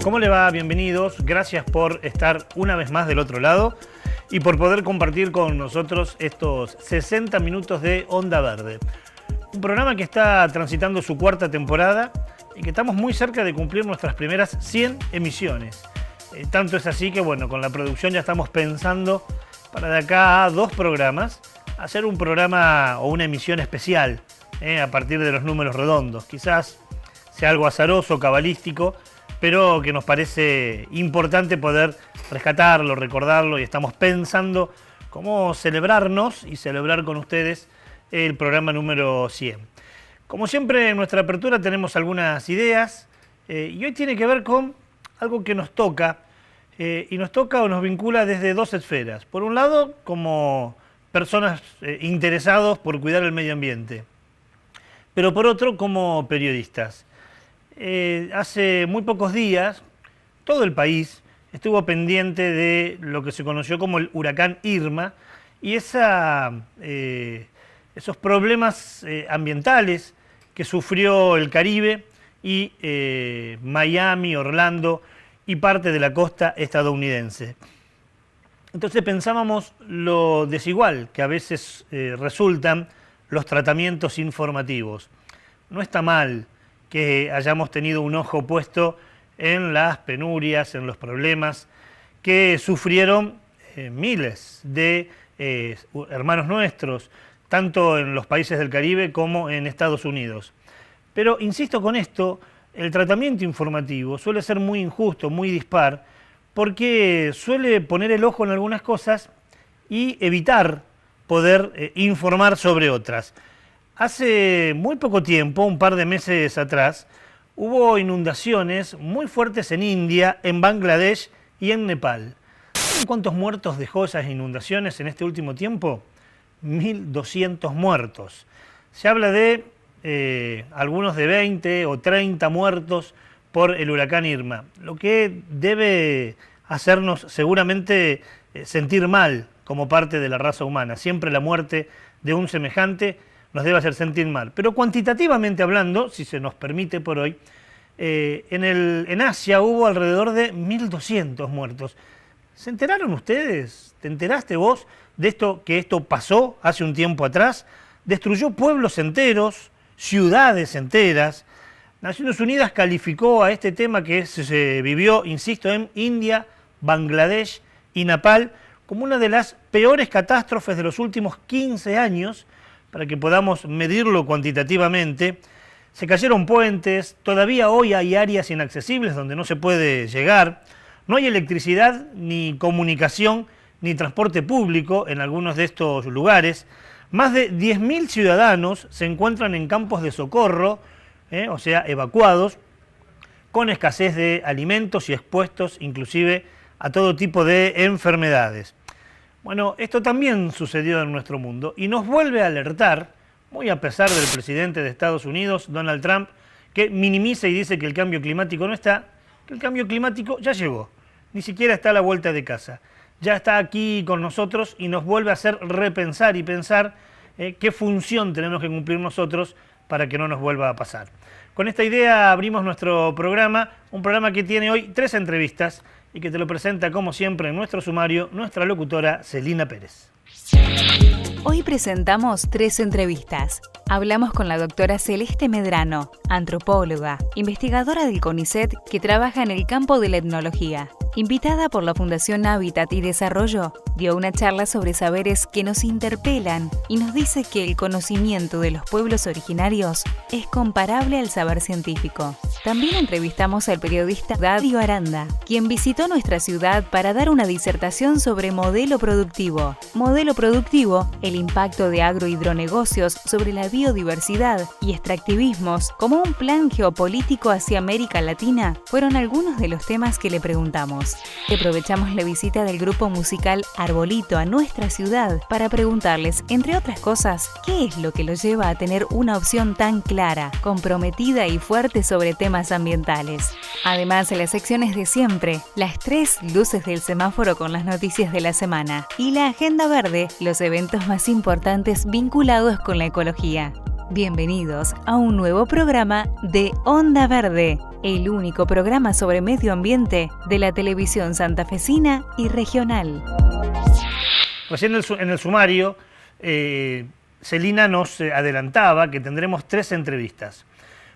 ¿Cómo le va? Bienvenidos. Gracias por estar una vez más del otro lado y por poder compartir con nosotros estos 60 minutos de Onda Verde. Un programa que está transitando su cuarta temporada y que estamos muy cerca de cumplir nuestras primeras 100 emisiones. Tanto es así que, bueno, con la producción ya estamos pensando para de acá a 2 programas hacer un programa o una emisión especial a partir de los números redondos. Quizás sea algo azaroso, cabalístico, pero que nos parece importante poder rescatarlo, recordarlo, y estamos pensando cómo celebrarnos y celebrar con ustedes el programa número 100. Como siempre, en nuestra apertura tenemos algunas ideas y hoy tiene que ver con algo que nos toca, y nos toca o nos vincula desde 2 esferas. Por un lado, como personas interesados por cuidar el medio ambiente, pero por otro, como periodistas. Hace muy pocos días, todo el país estuvo pendiente de lo que se conoció como el huracán Irma y esos problemas ambientales que sufrió el Caribe y Miami, Orlando y parte de la costa estadounidense. Entonces pensábamos lo desigual que a veces resultan los tratamientos informativos. No está mal que hayamos tenido un ojo puesto en las penurias, en los problemas que sufrieron miles de hermanos nuestros, tanto en los países del Caribe como en Estados Unidos. Pero insisto con esto, el tratamiento informativo suele ser muy injusto, muy dispar, porque suele poner el ojo en algunas cosas y evitar poder informar sobre otras. Hace muy poco tiempo, un par de meses atrás, hubo inundaciones muy fuertes en India, en Bangladesh y en Nepal. ¿Saben cuántos muertos dejó esas inundaciones en este último tiempo? 1.200 muertos. Se habla de algunos de 20 o 30 muertos por el huracán Irma, lo que debe hacernos seguramente sentir mal como parte de la raza humana. Siempre la muerte de un semejante nos debe hacer sentir mal. Pero cuantitativamente hablando, si se nos permite por hoy, en Asia hubo alrededor de 1.200 muertos. ¿Se enteraron ustedes? ¿Te enteraste vos de esto, que esto pasó hace un tiempo atrás? Destruyó pueblos enteros, ciudades enteras. Naciones Unidas calificó a este tema que se vivió, insisto, en India, Bangladesh y Nepal como una de las peores catástrofes de los últimos 15 años, para que podamos medirlo cuantitativamente. Se cayeron puentes, todavía hoy hay áreas inaccesibles donde no se puede llegar, no hay electricidad, ni comunicación, ni transporte público en algunos de estos lugares. Más de 10.000 ciudadanos se encuentran en campos de socorro, o sea, evacuados, con escasez de alimentos y expuestos inclusive a todo tipo de enfermedades. Bueno, esto también sucedió en nuestro mundo y nos vuelve a alertar, muy a pesar del presidente de Estados Unidos, Donald Trump, que minimiza y dice que el cambio climático no está, que el cambio climático ya llegó, ni siquiera está a la vuelta de casa. Ya está aquí con nosotros y nos vuelve a hacer repensar y pensar qué función tenemos que cumplir nosotros para que no nos vuelva a pasar. Con esta idea abrimos nuestro programa, un programa que tiene hoy 3 entrevistas y que te lo presenta, como siempre, en nuestro sumario, nuestra locutora Celina Pérez. Hoy presentamos 3 entrevistas. Hablamos con la doctora Celeste Medrano, antropóloga, investigadora del CONICET que trabaja en el campo de la etnología. Invitada por la Fundación Hábitat y Desarrollo, dio una charla sobre saberes que nos interpelan y nos dice que el conocimiento de los pueblos originarios es comparable al saber científico. También entrevistamos al periodista Dario Aranda, quien visitó nuestra ciudad para dar una disertación sobre modelo productivo. Modelo productivo, el impacto de agrohidronegocios sobre la biodiversidad y extractivismos como un plan geopolítico hacia América Latina fueron algunos de los temas que le preguntamos. Aprovechamos la visita del grupo musical Arbolito a nuestra ciudad para preguntarles, entre otras cosas, qué es lo que los lleva a tener una opción tan clara, comprometida y fuerte sobre temas ambientales. Además, las secciones de siempre, las 3 luces del semáforo con las noticias de la semana y la agenda verde, los eventos más importantes vinculados con la ecología. Bienvenidos a un nuevo programa de Onda Verde, el único programa sobre medio ambiente de la televisión santafesina y regional. Recién en el sumario, Celina nos adelantaba que tendremos 3 entrevistas.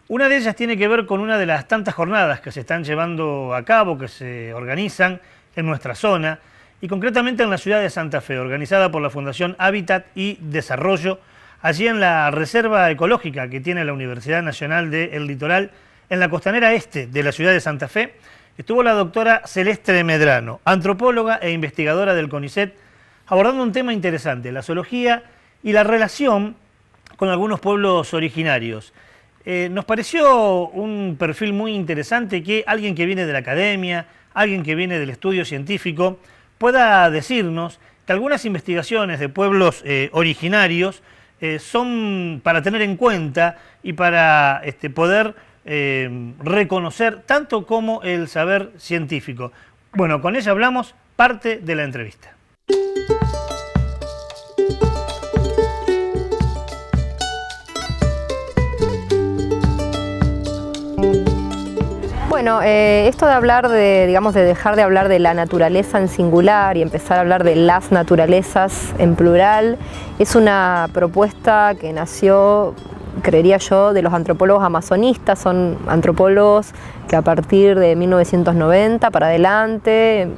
Una de ellas tiene que ver con una de las tantas jornadas que se están llevando a cabo, que se organizan en nuestra zona, y concretamente en la ciudad de Santa Fe, organizada por la Fundación Hábitat y Desarrollo, allí en la reserva ecológica que tiene la Universidad Nacional del Litoral, en la costanera este de la ciudad de Santa Fe. Estuvo la doctora Celeste Medrano, antropóloga e investigadora del CONICET, abordando un tema interesante, la zoología y la relación con algunos pueblos originarios. Nos pareció un perfil muy interesante que alguien que viene de la academia, alguien que viene del estudio científico, pueda decirnos que algunas investigaciones de pueblos originarios son para tener en cuenta y para poder reconocer tanto como el saber científico. Bueno, con ella hablamos parte de la entrevista. Bueno, esto de hablar de, digamos, de dejar de hablar de la naturaleza en singular y empezar a hablar de las naturalezas en plural, es una propuesta que nació, creería yo, de los antropólogos amazonistas. Son antropólogos que a partir de 1990 para adelante,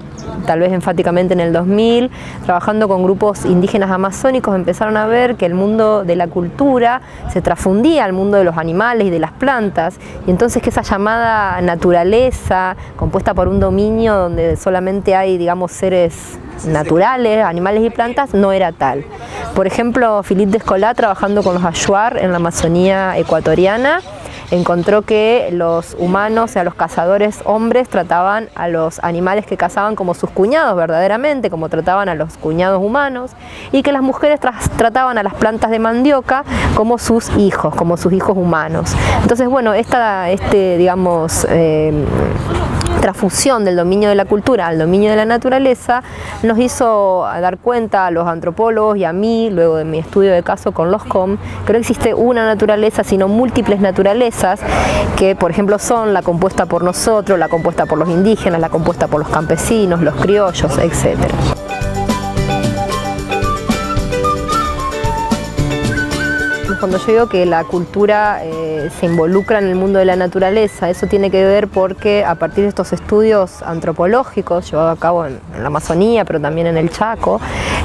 tal vez enfáticamente en el 2000, trabajando con grupos indígenas amazónicos, empezaron a ver que el mundo de la cultura se transfundía al mundo de los animales y de las plantas, y entonces que esa llamada naturaleza, compuesta por un dominio donde solamente hay, digamos, seres naturales, animales y plantas, no era tal. Por ejemplo, Philippe Descola, trabajando con los Achuar en la Amazonía ecuatoriana, encontró que los humanos, o sea, los cazadores hombres, trataban a los animales que cazaban como sus cuñados verdaderamente, como trataban a los cuñados humanos, y que las mujeres trataban a las plantas de mandioca como sus hijos humanos. Entonces, bueno, digamos, transfusión del dominio de la cultura al dominio de la naturaleza nos hizo dar cuenta a los antropólogos y a mí, luego de mi estudio de caso con los COM, que no existe una naturaleza, sino múltiples naturalezas que, por ejemplo, son la compuesta por nosotros, la compuesta por los indígenas, la compuesta por los campesinos, los criollos, etc. Cuando yo digo que la cultura se involucra en el mundo de la naturaleza, eso tiene que ver porque a partir de estos estudios antropológicos llevados a cabo en la Amazonía, pero también en el Chaco,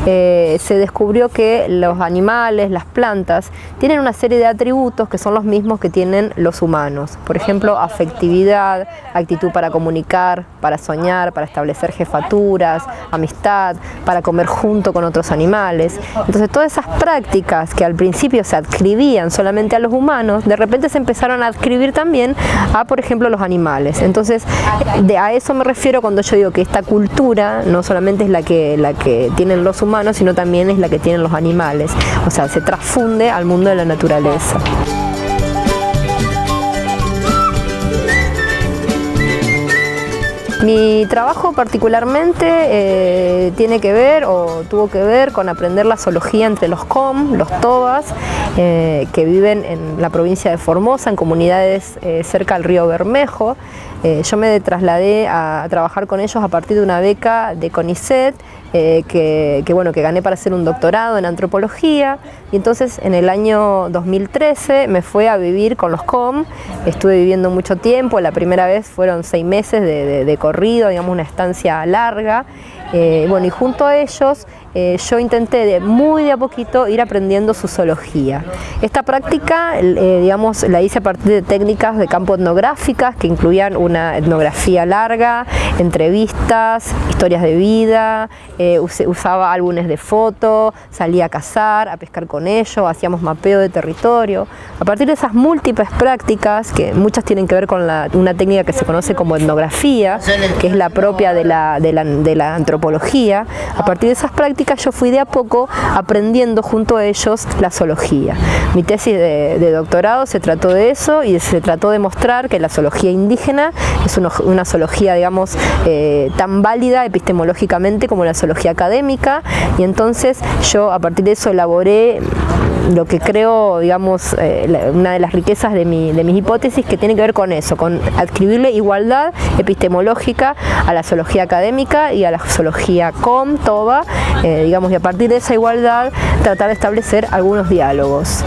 se descubrió que los animales, las plantas, tienen una serie de atributos que son los mismos que tienen los humanos. Por ejemplo, afectividad, actitud para comunicar, para soñar, para establecer jefaturas, amistad, para comer junto con otros animales. Entonces, todas esas prácticas que al principio se adscribían solamente a los humanos, de repente se empezaron a adscribir también a, por ejemplo, los animales. Entonces, a eso me refiero cuando yo digo que esta cultura no solamente es la que tienen los humanos, sino también es la que tienen los animales. O sea, se transfunde al mundo de la naturaleza. Mi trabajo particularmente tiene que ver o tuvo que ver con aprender la zoología entre los COM, los Tobas, que viven en la provincia de Formosa, en comunidades cerca del río Bermejo. Yo me trasladé a trabajar con ellos a partir de una beca de CONICET que gané para hacer un doctorado en antropología, y entonces en el año 2013 me fui a vivir con los COM. Estuve viviendo mucho tiempo, la primera vez fueron 6 meses de corrido, digamos una estancia larga, y junto a ellos yo intenté muy de a poquito ir aprendiendo su zoología. Esta práctica, digamos, la hice a partir de técnicas de campo etnográficas que incluían una etnografía larga, entrevistas, historias de vida, usaba álbumes de fotos, salía a cazar, a pescar con ellos, hacíamos mapeo de territorio. A partir de esas múltiples prácticas, que muchas tienen que ver con una técnica que se conoce como etnografía, que es la propia de la antropología, a partir de esas prácticas yo fui de a poco aprendiendo junto a ellos la zoología. Mi tesis de doctorado se trató de eso y se trató de mostrar que la zoología indígena es una zoología, digamos, tan válida epistemológicamente como la zoología académica, y entonces yo a partir de eso elaboré lo que creo, digamos, una de las riquezas de mis hipótesis, que tiene que ver con eso, con atribuirle igualdad epistemológica a la zoología académica y a la zoología com, toba, digamos, y a partir de esa igualdad tratar de establecer algunos diálogos.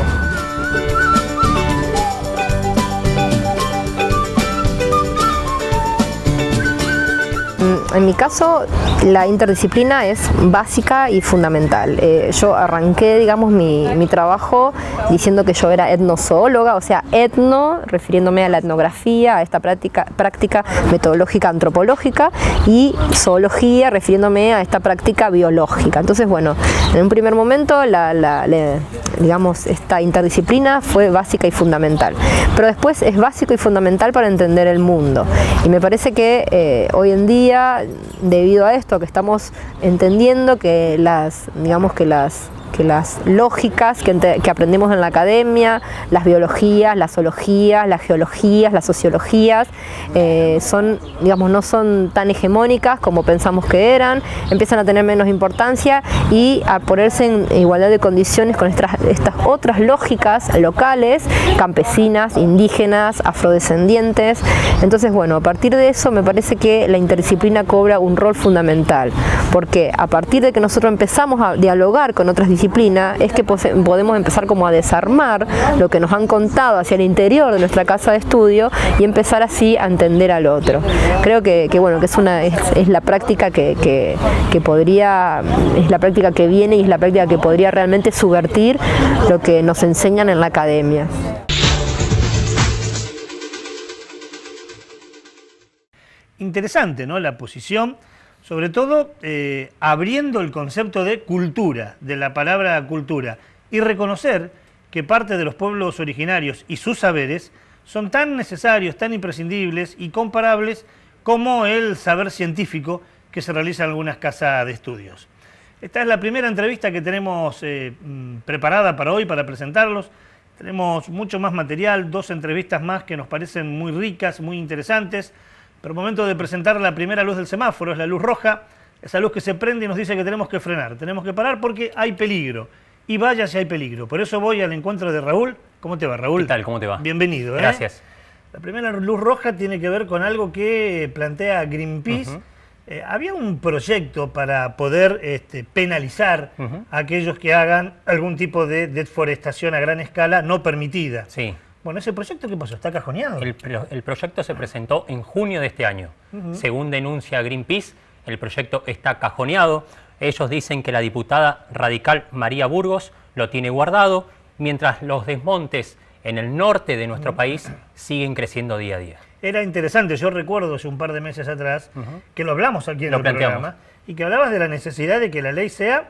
En mi caso, la interdisciplina es básica y fundamental. Yo arranqué, digamos, mi trabajo diciendo que yo era etnozoóloga, o sea, etno, refiriéndome a la etnografía, a esta práctica metodológica antropológica, y zoología, refiriéndome a esta práctica biológica. Entonces, bueno, en un primer momento, digamos, esta interdisciplina fue básica y fundamental. Pero después es básico y fundamental para entender el mundo. Y me parece que hoy en día, debido a esto, que estamos entendiendo que las lógicas que aprendemos en la academia, las biologías, las zoologías, las geologías, las sociologías, no son tan hegemónicas como pensamos que eran, empiezan a tener menos importancia y a ponerse en igualdad de condiciones con estas otras lógicas locales, campesinas, indígenas, afrodescendientes. Entonces, bueno, a partir de eso me parece que la interdisciplina cobra un rol fundamental, porque a partir de que nosotros empezamos a dialogar con otras disciplinas, es que podemos empezar como a desarmar lo que nos han contado hacia el interior de nuestra casa de estudio y empezar así a entender al otro. Creo que es la práctica que podría, es la práctica que viene y es la práctica que podría realmente subvertir lo que nos enseñan en la academia. Interesante, ¿no?, la posición, sobre todo abriendo el concepto de cultura, de la palabra cultura, y reconocer que parte de los pueblos originarios y sus saberes son tan necesarios, tan imprescindibles y comparables como el saber científico que se realiza en algunas casas de estudios. Esta es la primera entrevista que tenemos preparada para hoy, para presentarlos. Tenemos mucho más material, 2 entrevistas más que nos parecen muy ricas, muy interesantes. Pero el momento de presentar la primera luz del semáforo es la luz roja, esa luz que se prende y nos dice que tenemos que frenar, tenemos que parar porque hay peligro. Y vaya si hay peligro. Por eso voy al encuentro de Raúl. ¿Cómo te va, Raúl? ¿Qué tal? ¿Cómo te va? Bienvenido. Gracias. La primera luz roja tiene que ver con algo que plantea Greenpeace. Había un proyecto para poder penalizar a aquellos que hagan algún tipo de deforestación a gran escala no permitida. Sí. Bueno, ¿ese proyecto qué pasó? ¿Está cajoneado? El proyecto se presentó en junio de este año. Según denuncia Greenpeace, el proyecto está cajoneado. Ellos dicen que la diputada radical María Burgos lo tiene guardado, mientras los desmontes en el norte de nuestro país siguen creciendo día a día. Era interesante, yo recuerdo hace un par de meses atrás que lo hablamos aquí en el programa y que hablabas de la necesidad de que la ley sea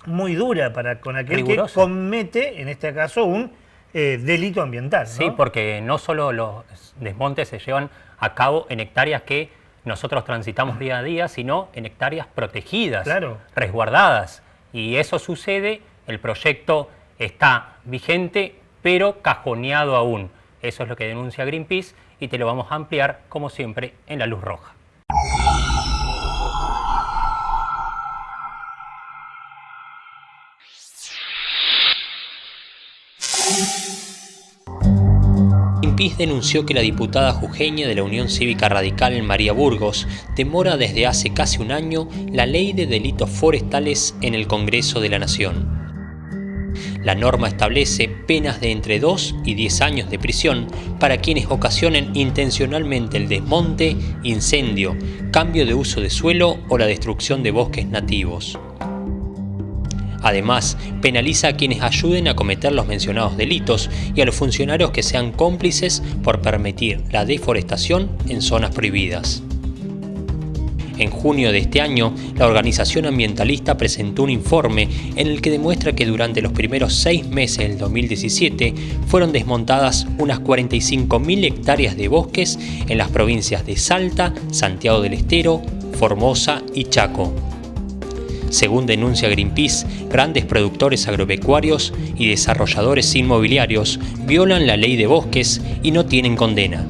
muy dura con aquel rigurosa, que comete, en este caso, un delito ambiental, ¿no? Sí, porque no solo los desmontes se llevan a cabo en hectáreas que nosotros transitamos día a día, sino en hectáreas protegidas, claro, resguardadas. Y eso sucede, el proyecto está vigente, pero cajoneado aún. Eso es lo que denuncia Greenpeace y te lo vamos a ampliar, como siempre, en la luz roja. Greenpeace denunció que la diputada jujeña de la Unión Cívica Radical, María Burgos, demora desde hace casi un año la ley de delitos forestales en el Congreso de la Nación. La norma establece penas de entre 2 y 10 años de prisión para quienes ocasionen intencionalmente el desmonte, incendio, cambio de uso de suelo o la destrucción de bosques nativos. Además, penaliza a quienes ayuden a cometer los mencionados delitos y a los funcionarios que sean cómplices por permitir la deforestación en zonas prohibidas. En junio de este año, la organización ambientalista presentó un informe en el que demuestra que durante los primeros 6 meses del 2017 fueron desmontadas unas 45.000 hectáreas de bosques en las provincias de Salta, Santiago del Estero, Formosa y Chaco. Según denuncia Greenpeace, grandes productores agropecuarios y desarrolladores inmobiliarios violan la ley de bosques y no tienen condena.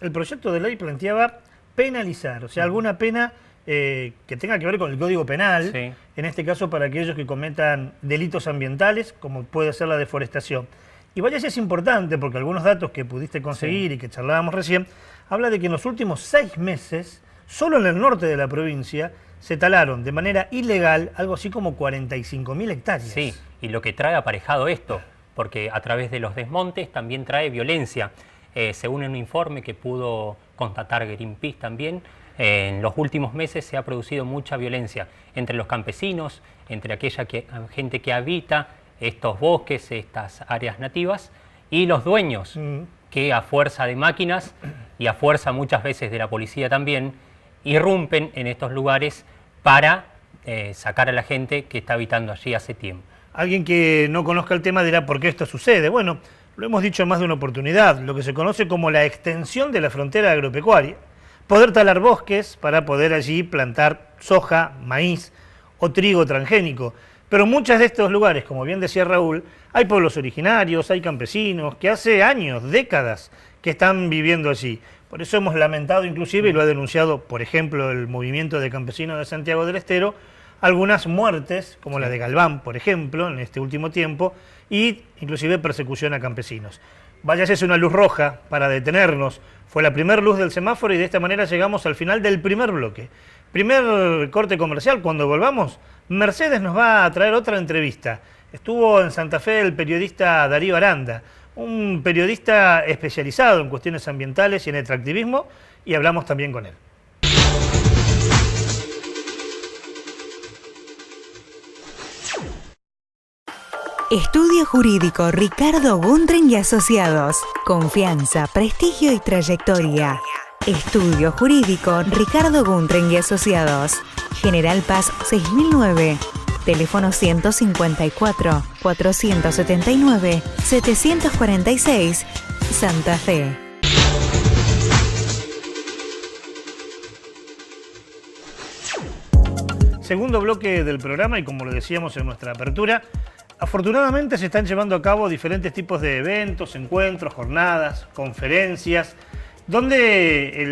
el proyecto de ley planteaba penalizar, o sea, alguna pena que tenga que ver con el Código Penal, Sí. en este caso para aquellos que cometan delitos ambientales, como puede ser la deforestación. Y vaya si es importante, porque algunos datos que pudiste conseguir y que charlábamos recién, habla de que en los últimos 6 meses, solo en el norte de la provincia, se talaron de manera ilegal algo así como 45.000 hectáreas. Sí, y lo que trae aparejado esto, porque a través de los desmontes también trae violencia. Según un informe que pudo constatar Greenpeace también, en los últimos meses se ha producido mucha violencia entre los campesinos, entre aquella gente que habita estos bosques, estas áreas nativas, y los dueños, que a fuerza de máquinas y a fuerza muchas veces de la policía también, irrumpen en estos lugares para sacar a la gente que está habitando allí hace tiempo. Alguien que no conozca el tema dirá ¿por qué esto sucede? Bueno, lo hemos dicho en más de una oportunidad, lo que se conoce como la extensión de la frontera agropecuaria. Poder talar bosques para poder allí plantar soja, maíz o trigo transgénico. Pero en muchos de estos lugares, como bien decía Raúl, hay pueblos originarios, hay campesinos que hace años, décadas, que están viviendo allí. Por eso hemos lamentado inclusive, y lo ha denunciado, por ejemplo, el movimiento de campesinos de Santiago del Estero, algunas muertes, como la de Galván, por ejemplo, en este último tiempo, y inclusive persecución a campesinos. Vaya si es una luz roja para detenernos. Fue la primera luz del semáforo y de esta manera llegamos al final del primer bloque. Primer corte comercial. Cuando volvamos, Mercedes nos va a traer otra entrevista. Estuvo en Santa Fe el periodista Darío Aranda, un periodista especializado en cuestiones ambientales y en extractivismo, y hablamos también con él. Estudio Jurídico Ricardo Gundren y Asociados. Confianza, prestigio y trayectoria. Estudio Jurídico Ricardo Gundren y Asociados. General Paz 6009. Teléfono 154 479 746. Santa Fe. Segundo bloque del programa, y como lo decíamos en nuestra apertura, afortunadamente se están llevando a cabo diferentes tipos de eventos, encuentros, jornadas, conferencias, donde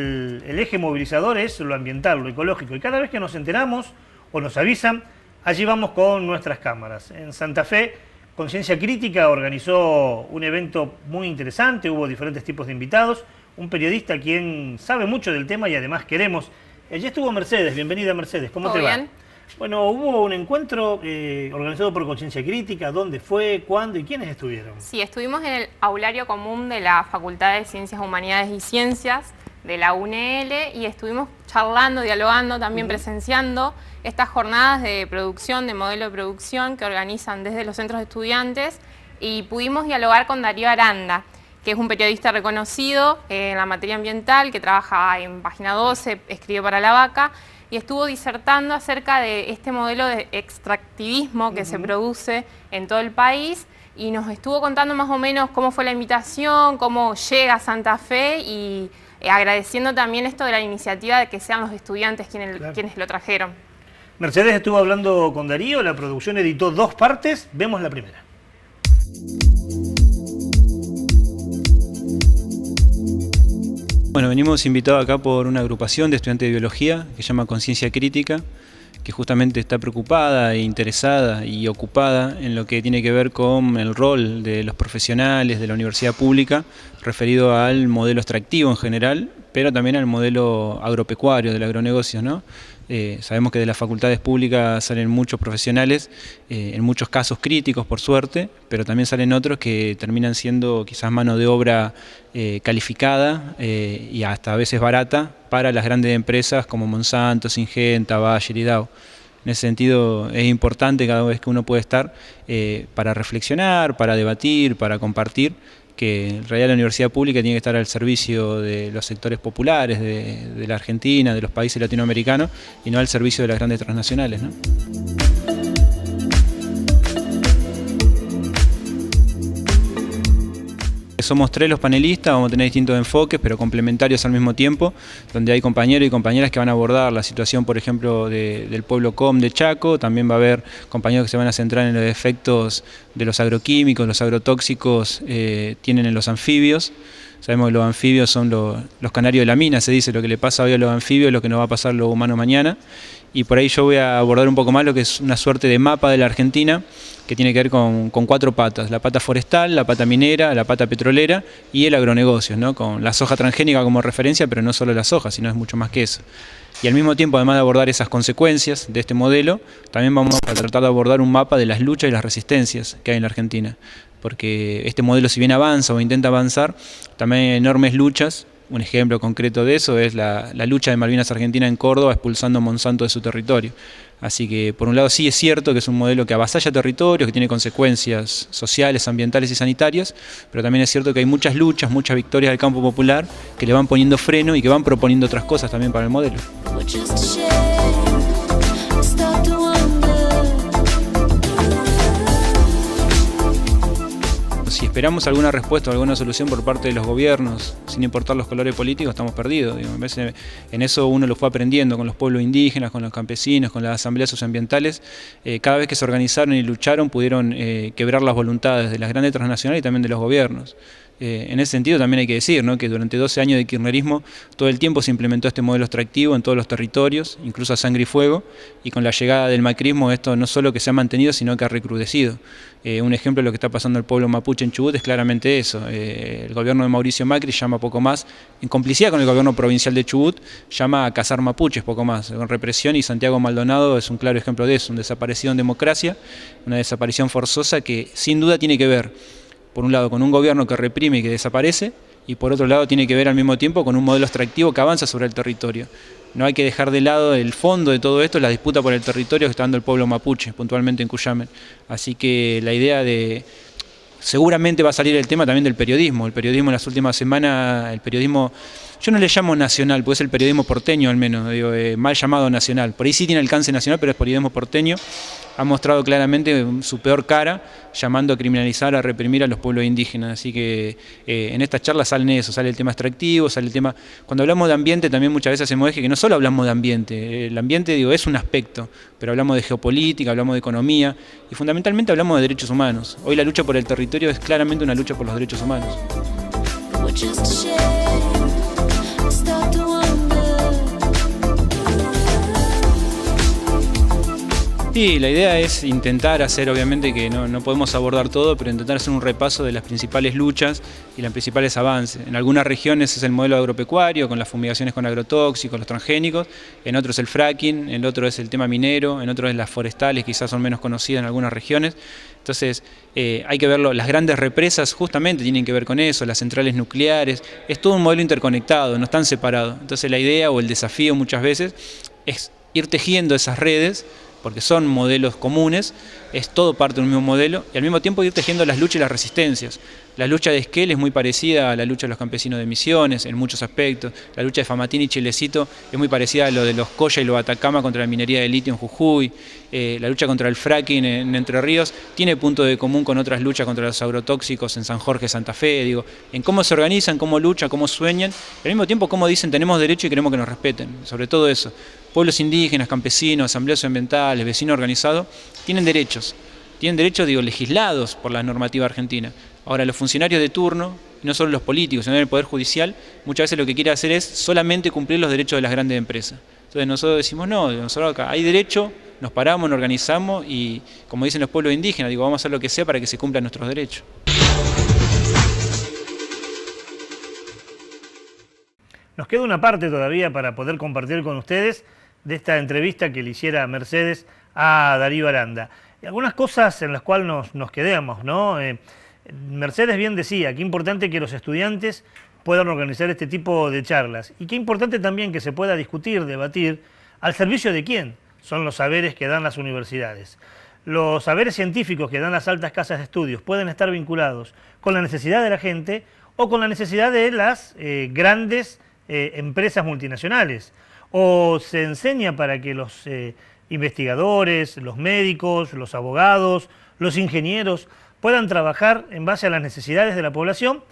el eje movilizador es lo ambiental, lo ecológico. Y cada vez que nos enteramos o nos avisan, allí vamos con nuestras cámaras. En Santa Fe, Conciencia Crítica organizó un evento muy interesante, hubo diferentes tipos de invitados, un periodista quien sabe mucho del tema y además queremos. Allí estuvo Mercedes, bienvenida Mercedes, ¿cómo te va? Bien. Bueno, hubo un encuentro organizado por Conciencia Crítica. ¿Dónde fue? ¿Cuándo? ¿Y quiénes estuvieron? Sí, estuvimos en el aulario común de la Facultad de Ciencias Humanidades y Ciencias de la UNL y estuvimos charlando, dialogando, también presenciando estas jornadas de producción, de modelo de producción que organizan desde los centros de estudiantes, y pudimos dialogar con Darío Aranda, que es un periodista reconocido en la materia ambiental, que trabaja en Página 12, escribe para La Vaca, y estuvo disertando acerca de este modelo de extractivismo que se produce en todo el país, y nos estuvo contando más o menos cómo fue la invitación, cómo llega a Santa Fe, y agradeciendo también esto de la iniciativa de que sean los estudiantes quienes lo trajeron. Mercedes estuvo hablando con Darío, la producción editó 2 partes, vemos la primera. Bueno, venimos invitados acá por una agrupación de estudiantes de biología que se llama Conciencia Crítica, que justamente está preocupada e interesada y ocupada en lo que tiene que ver con el rol de los profesionales de la universidad pública referido al modelo extractivo en general, pero también al modelo agropecuario, del agronegocio, ¿no? Sabemos que de las facultades públicas salen muchos profesionales, en muchos casos críticos por suerte, pero también salen otros que terminan siendo quizás mano de obra calificada y hasta a veces barata para las grandes empresas como Monsanto, Syngenta, Bayer y Dow. En ese sentido es importante cada vez que uno puede estar para reflexionar, para debatir, para compartir, que en realidad la universidad pública tiene que estar al servicio de los sectores populares de la Argentina, de los países latinoamericanos, y no al servicio de las grandes transnacionales, ¿no? Somos 3 los panelistas, vamos a tener distintos enfoques, pero complementarios al mismo tiempo, donde hay compañeros y compañeras que van a abordar la situación, por ejemplo, del pueblo COM de Chaco. También va a haber compañeros que se van a centrar en los efectos de los agroquímicos, los agrotóxicos tienen en los anfibios. Sabemos que los anfibios son los canarios de la mina, se dice, lo que le pasa hoy a los anfibios, lo que nos va a pasar a los humanos mañana. Y por ahí yo voy a abordar un poco más lo que es una suerte de mapa de la Argentina, que tiene que ver con 4 patas: la pata forestal, la pata minera, la pata petrolera y el agronegocio, ¿no? Con la soja transgénica como referencia, pero no solo la soja, sino es mucho más que eso. Y al mismo tiempo, además de abordar esas consecuencias de este modelo, también vamos a tratar de abordar un mapa de las luchas y las resistencias que hay en la Argentina. Porque este modelo, si bien avanza o intenta avanzar, también hay enormes luchas. Un ejemplo concreto de eso es la lucha de Malvinas Argentina en Córdoba, expulsando a Monsanto de su territorio. Así que, por un lado, sí es cierto que es un modelo que avasalla territorios, que tiene consecuencias sociales, ambientales y sanitarias, pero también es cierto que hay muchas luchas, muchas victorias del campo popular que le van poniendo freno y que van proponiendo otras cosas también para el modelo. Si esperamos alguna respuesta o alguna solución por parte de los gobiernos, sin importar los colores políticos, estamos perdidos. Digo, en eso uno lo fue aprendiendo con los pueblos indígenas, con los campesinos, con las asambleas socioambientales. Cada vez que se organizaron y lucharon, pudieron quebrar las voluntades de las grandes transnacionales y también de los gobiernos. En ese sentido también hay que decir, ¿no?, que durante 12 años de kirchnerismo todo el tiempo se implementó este modelo extractivo en todos los territorios, incluso a sangre y fuego, y con la llegada del macrismo esto no solo que se ha mantenido, sino que ha recrudecido. Un ejemplo de lo que está pasando al pueblo mapuche en Chubut es claramente eso. El gobierno de Mauricio Macri llama poco más, en complicidad con el gobierno provincial de Chubut, llama a cazar mapuches poco más, con represión, y Santiago Maldonado es un claro ejemplo de eso, un desaparecido en democracia, una desaparición forzosa que sin duda tiene que ver, por un lado, con un gobierno que reprime y que desaparece, y por otro lado tiene que ver al mismo tiempo con un modelo extractivo que avanza sobre el territorio. No hay que dejar de lado el fondo de todo esto, la disputa por el territorio que está dando el pueblo mapuche, puntualmente en Cuyamen. Así que la idea de... Seguramente va a salir el tema también del periodismo. El periodismo en las últimas semanas, el periodismo, yo no le llamo nacional, porque es el periodismo porteño al menos, digo, mal llamado nacional. Por ahí sí tiene alcance nacional, pero es periodismo porteño. Ha mostrado claramente su peor cara, llamando a criminalizar, a reprimir a los pueblos indígenas. Así que en estas charlas salen eso, sale el tema extractivo, sale el tema... Cuando hablamos de ambiente también muchas veces hacemos eje que no solo hablamos de ambiente, el ambiente, digo, es un aspecto, pero hablamos de geopolítica, hablamos de economía y fundamentalmente hablamos de derechos humanos. Hoy la lucha por el territorio es claramente una lucha por los derechos humanos. Sí, la idea es intentar hacer, obviamente que no podemos abordar todo, pero intentar hacer un repaso de las principales luchas y los principales avances. En algunas regiones es el modelo agropecuario, con las fumigaciones con agrotóxicos, los transgénicos, en otros el fracking, en otro es el tema minero, en otros es las forestales, quizás son menos conocidas en algunas regiones. Entonces hay que verlo, las grandes represas justamente tienen que ver con eso, las centrales nucleares, es todo un modelo interconectado, no están separados. Entonces la idea o el desafío muchas veces es ir tejiendo esas redes, porque son modelos comunes, es todo parte de un mismo modelo, y al mismo tiempo ir tejiendo las luchas y las resistencias. La lucha de Esquel es muy parecida a la lucha de los campesinos de Misiones, en muchos aspectos. La lucha de Famatín y Chilecito es muy parecida a lo de los Coya y los Atacama contra la minería de litio en Jujuy. La lucha contra el fracking en Entre Ríos tiene punto de común con otras luchas contra los agrotóxicos en San Jorge, Santa Fe, digo, en cómo se organizan, cómo luchan, cómo sueñan, y al mismo tiempo cómo dicen tenemos derecho y queremos que nos respeten, sobre todo eso. Pueblos indígenas, campesinos, asambleas ambientales, vecinos organizados, tienen derechos, digo, legislados por la normativa argentina. Ahora, los funcionarios de turno, no solo los políticos, sino el Poder Judicial, muchas veces lo que quiere hacer es solamente cumplir los derechos de las grandes empresas. Entonces nosotros decimos, no, nosotros acá hay derecho, nos paramos, nos organizamos y, como dicen los pueblos indígenas, digo, vamos a hacer lo que sea para que se cumplan nuestros derechos. Nos queda una parte todavía para poder compartir con ustedes de esta entrevista que le hiciera Mercedes a Darío Aranda. Y algunas cosas en las cuales nos quedamos, ¿no? Mercedes bien decía, qué importante que los estudiantes puedan organizar este tipo de charlas y qué importante también que se pueda discutir, debatir, al servicio de quién son los saberes que dan las universidades. Los saberes científicos que dan las altas casas de estudios pueden estar vinculados con la necesidad de la gente o con la necesidad de las grandes empresas multinacionales. O se enseña para que los investigadores, los médicos, los abogados, los ingenieros puedan trabajar en base a las necesidades de la población,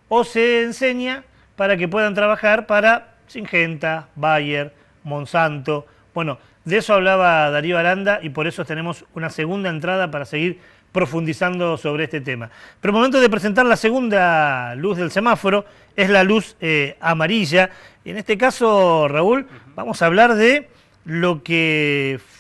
o se enseña para que puedan trabajar para Syngenta, Bayer, Monsanto. Bueno, de eso hablaba Darío Aranda y por eso tenemos una segunda entrada para seguir profundizando sobre este tema. Pero momento de presentar la segunda luz del semáforo, es la luz amarilla. Y en este caso, Raúl, vamos a hablar de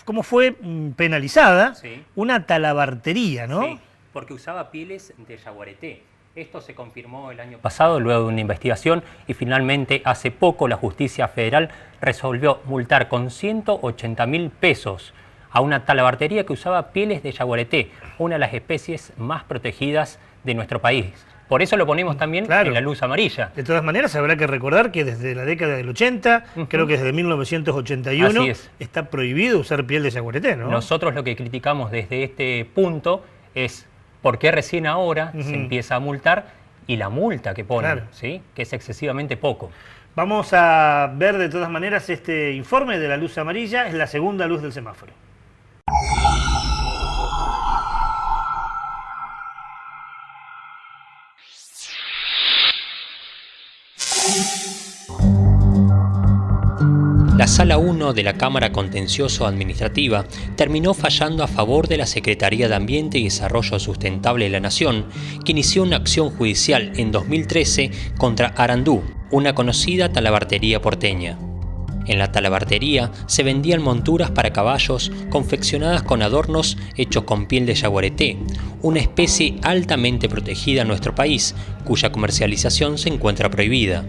cómo fue penalizada una talabartería, ¿no? Sí, porque usaba pieles de yaguareté. Esto se confirmó el año pasado luego de una investigación y finalmente hace poco la justicia federal resolvió multar con 180.000 pesos a una talabartería que usaba pieles de yaguareté, una de las especies más protegidas de nuestro país. Por eso lo ponemos también en la luz amarilla. De todas maneras, habrá que recordar que desde la década del 80, creo que desde 1981, está prohibido usar piel de yaguareté, ¿no? Nosotros lo que criticamos desde este punto es por qué recién ahora se empieza a multar y la multa que ponen, ¿sí? Que es excesivamente poco. Vamos a ver de todas maneras este informe de la luz amarilla, es la segunda luz del semáforo. La Sala 1 de la Cámara Contencioso Administrativa terminó fallando a favor de la Secretaría de Ambiente y Desarrollo Sustentable de la Nación, que inició una acción judicial en 2013 contra Arandú, una conocida talabartería porteña. En la talabartería se vendían monturas para caballos confeccionadas con adornos hechos con piel de yaguareté, una especie altamente protegida en nuestro país, cuya comercialización se encuentra prohibida.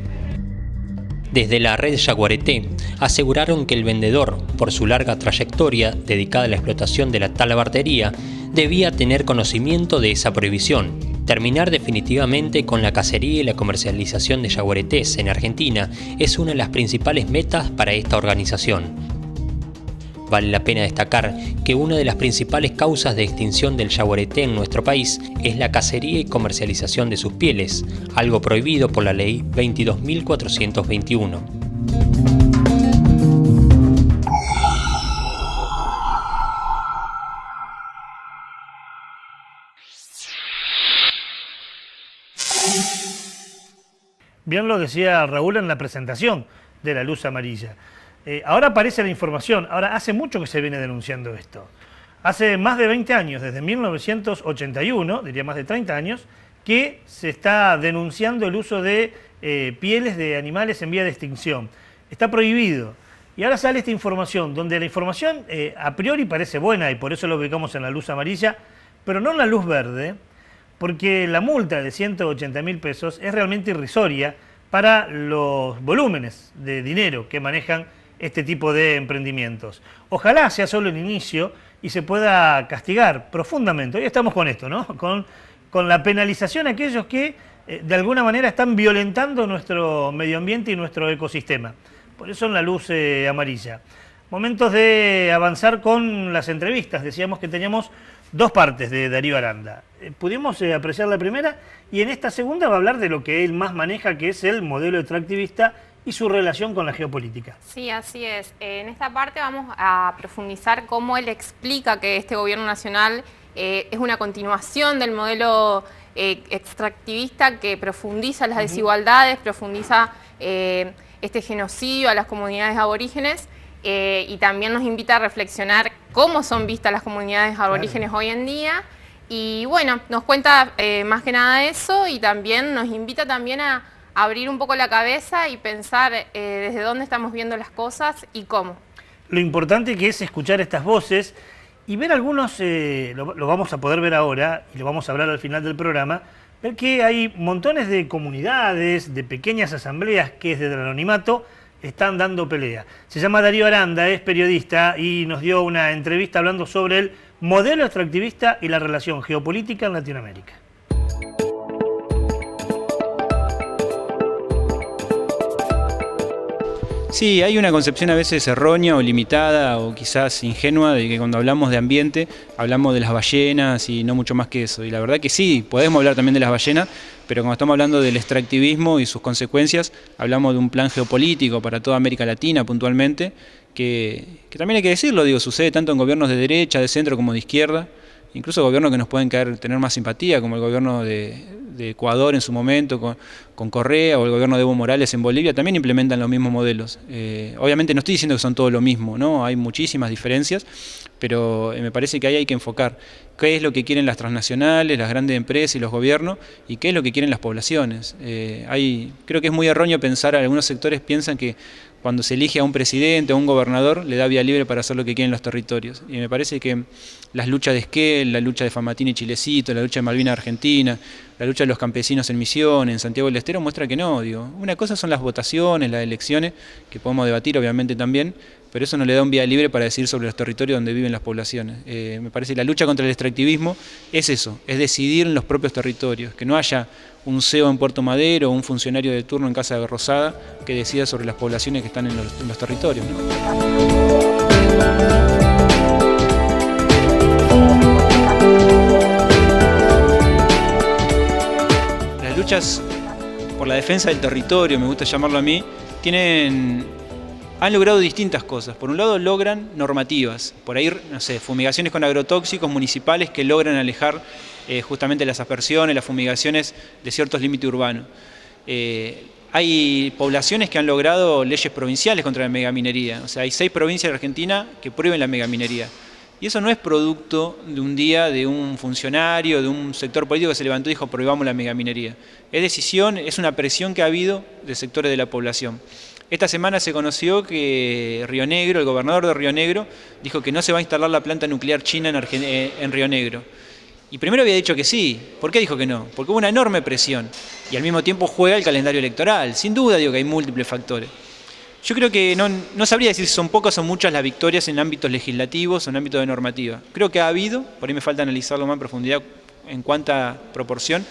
Desde la red Yaguareté aseguraron que el vendedor, por su larga trayectoria dedicada a la explotación de la talabartería, debía tener conocimiento de esa prohibición. Terminar definitivamente con la cacería y la comercialización de yaguaretés en Argentina es una de las principales metas para esta organización. Vale la pena destacar que una de las principales causas de extinción del yaguareté en nuestro país es la cacería y comercialización de sus pieles, algo prohibido por la Ley 22.421. Bien lo decía Raúl en la presentación de la luz amarilla. Ahora aparece la información, ahora hace mucho que se viene denunciando esto. Hace más de 20 años, desde 1981, diría más de 30 años, que se está denunciando el uso de pieles de animales en vía de extinción. Está prohibido. Y ahora sale esta información, donde la información a priori parece buena y por eso lo ubicamos en la luz amarilla, pero no en la luz verde, porque la multa de 180.000 pesos es realmente irrisoria para los volúmenes de dinero que manejan este tipo de emprendimientos. Ojalá sea solo el inicio y se pueda castigar profundamente. Hoy estamos con esto, ¿no? Con la penalización a aquellos que de alguna manera están violentando nuestro medio ambiente y nuestro ecosistema. Por eso en la luz amarilla. Momentos de avanzar con las entrevistas. Decíamos que teníamos dos partes de Darío Aranda. Pudimos apreciar la primera y en esta segunda va a hablar de lo que él más maneja, que es el modelo extractivista y su relación con la geopolítica. Sí, así es. En esta parte vamos a profundizar cómo él explica que este gobierno nacional es una continuación del modelo extractivista que profundiza las desigualdades, profundiza este genocidio a las comunidades aborígenes y también nos invita a reflexionar cómo son vistas las comunidades aborígenes hoy en día. Y bueno, nos cuenta más que nada eso y también nos invita también a abrir un poco la cabeza y pensar desde dónde estamos viendo las cosas y cómo. Lo importante que es escuchar estas voces y ver algunos, lo vamos a poder ver ahora y lo vamos a hablar al final del programa, ver que hay montones de comunidades, de pequeñas asambleas que desde el anonimato están dando pelea. Se llama Darío Aranda, es periodista y nos dio una entrevista hablando sobre el modelo extractivista y la relación geopolítica en Latinoamérica. Sí, hay una concepción a veces errónea o limitada o quizás ingenua de que cuando hablamos de ambiente hablamos de las ballenas y no mucho más que eso. Y la verdad que sí, podemos hablar también de las ballenas, pero cuando estamos hablando del extractivismo y sus consecuencias, hablamos de un plan geopolítico para toda América Latina puntualmente, que también hay que decirlo, digo, sucede tanto en gobiernos de derecha, de centro como de izquierda, incluso gobiernos que nos pueden tener más simpatía, como el gobierno de Ecuador en su momento, con Correa, o el gobierno de Evo Morales en Bolivia, también implementan los mismos modelos. Obviamente no estoy diciendo que son todos lo mismo, ¿no? Hay muchísimas diferencias, pero me parece que ahí hay que enfocar qué es lo que quieren las transnacionales, las grandes empresas y los gobiernos, y qué es lo que quieren las poblaciones. Creo que es muy erróneo pensar, algunos sectores piensan que cuando se elige a un presidente o a un gobernador le da vía libre para hacer lo que quieren los territorios. Y me parece que las luchas de Esquel, la lucha de Famatina y Chilecito, la lucha de Malvinas Argentina, la lucha de los campesinos en Misiones, en Santiago del Estero, muestra que no. Una cosa son las votaciones, las elecciones, que podemos debatir obviamente también, pero eso no le da un vía libre para decir sobre los territorios donde viven las poblaciones. Me parece que la lucha contra el extractivismo es eso, es decidir en los propios territorios, que no haya un CEO en Puerto Madero o un funcionario de turno en Casa de Rosada que decida sobre las poblaciones que están en los territorios, ¿no? Las luchas por la defensa del territorio, me gusta llamarlo a mí, han logrado distintas cosas. Por un lado logran normativas, por ahí, no sé, fumigaciones con agrotóxicos municipales que logran alejar justamente las aspersiones, las fumigaciones de ciertos límites urbanos. Hay poblaciones que han logrado leyes provinciales contra la megaminería, o sea, hay 6 provincias de Argentina que prohíben la megaminería. Y eso no es producto de un día de un funcionario, de un sector político que se levantó y dijo prohibamos la megaminería. Es decisión, es una presión que ha habido de sectores de la población. Esta semana se conoció que Río Negro, el gobernador de Río Negro, dijo que no se va a instalar la planta nuclear china en Río Negro. Y primero había dicho que sí. ¿Por qué dijo que no? Porque hubo una enorme presión. Y al mismo tiempo juega el calendario electoral. Sin duda digo que hay múltiples factores. Yo creo que no sabría decir si son pocas o muchas las victorias en ámbitos legislativos o en ámbitos de normativa. Creo que ha habido, por ahí me falta analizarlo más en profundidad en cuánta proporción.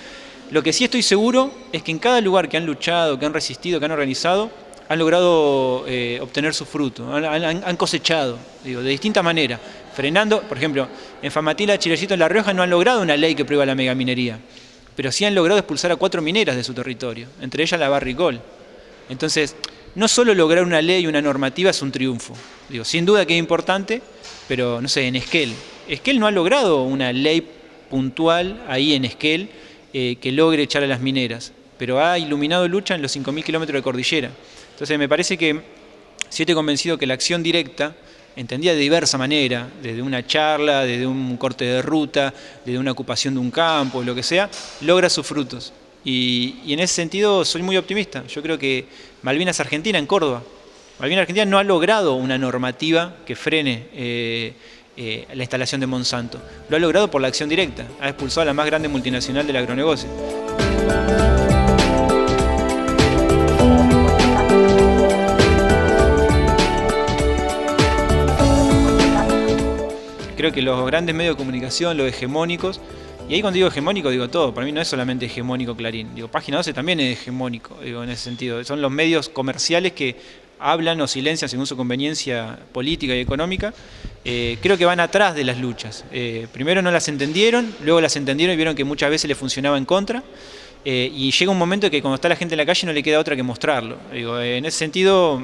Lo que sí estoy seguro es que en cada lugar que han luchado, que han resistido, que han organizado, han logrado obtener su fruto, han cosechado, de distintas maneras, frenando, por ejemplo, en Famatina, Chilecito, en La Rioja no han logrado una ley que prohíba la megaminería, pero sí han logrado expulsar a 4 mineras de su territorio, entre ellas la Barricol. Entonces, no solo lograr una ley y una normativa es un triunfo, sin duda que es importante, pero no sé, en Esquel no ha logrado una ley puntual ahí en Esquel que logre echar a las mineras, pero ha iluminado lucha en los 5.000 kilómetros de cordillera. Entonces me parece que sí estoy convencido que la acción directa, entendida de diversa manera, desde una charla, desde un corte de ruta, desde una ocupación de un campo, lo que sea, logra sus frutos. Y en ese sentido soy muy optimista. Yo creo que Malvinas Argentina en Córdoba, Malvinas Argentina no ha logrado una normativa que frene la instalación de Monsanto. Lo ha logrado por la acción directa. Ha expulsado a la más grande multinacional del agronegocio. Creo que los grandes medios de comunicación, los hegemónicos, y ahí cuando digo hegemónico digo todo, para mí no es solamente hegemónico Clarín, Página 12 también es hegemónico, en ese sentido, son los medios comerciales que hablan o silencian según su conveniencia política y económica. Creo que van atrás de las luchas, primero no las entendieron, luego las entendieron y vieron que muchas veces les funcionaba en contra, y llega un momento que cuando está la gente en la calle no le queda otra que mostrarlo. En ese sentido,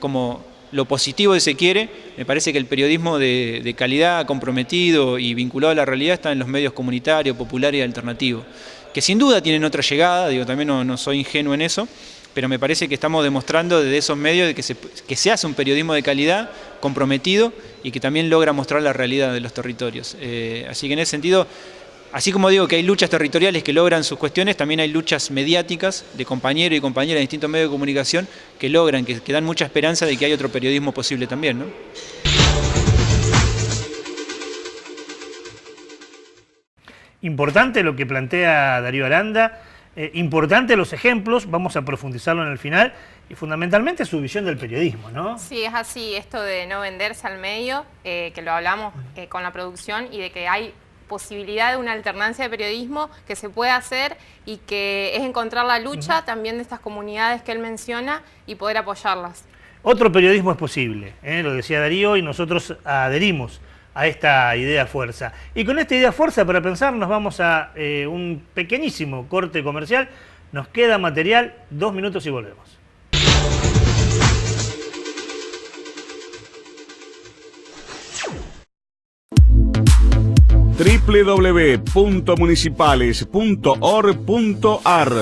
como lo positivo de se quiere, me parece que el periodismo de calidad, comprometido y vinculado a la realidad está en los medios comunitarios, populares y alternativos, que sin duda tienen otra llegada, también no soy ingenuo en eso, pero me parece que estamos demostrando desde esos medios que se hace un periodismo de calidad, comprometido y que también logra mostrar la realidad de los territorios. Así que en ese sentido, así como digo que hay luchas territoriales que logran sus cuestiones, también hay luchas mediáticas de compañeros y compañeras de distintos medios de comunicación que logran, que dan mucha esperanza de que hay otro periodismo posible también, ¿no? Importante lo que plantea Darío Aranda, importante los ejemplos, vamos a profundizarlo en el final, y fundamentalmente su visión del periodismo, ¿no? Sí, es así, esto de no venderse al medio, que lo hablamos con la producción, y de que hay posibilidad de una alternancia de periodismo que se puede hacer y que es encontrar la lucha también de estas comunidades que él menciona y poder apoyarlas. Otro periodismo es posible, lo decía Darío, y nosotros adherimos a esta idea fuerza. Y con esta idea fuerza para pensar nos vamos a un pequeñísimo corte comercial. Nos queda material, 2 minutos y volvemos. www.municipales.org.ar.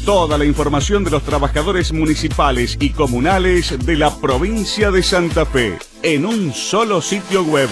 Toda la información de los trabajadores municipales y comunales de la provincia de Santa Fe en un solo sitio web.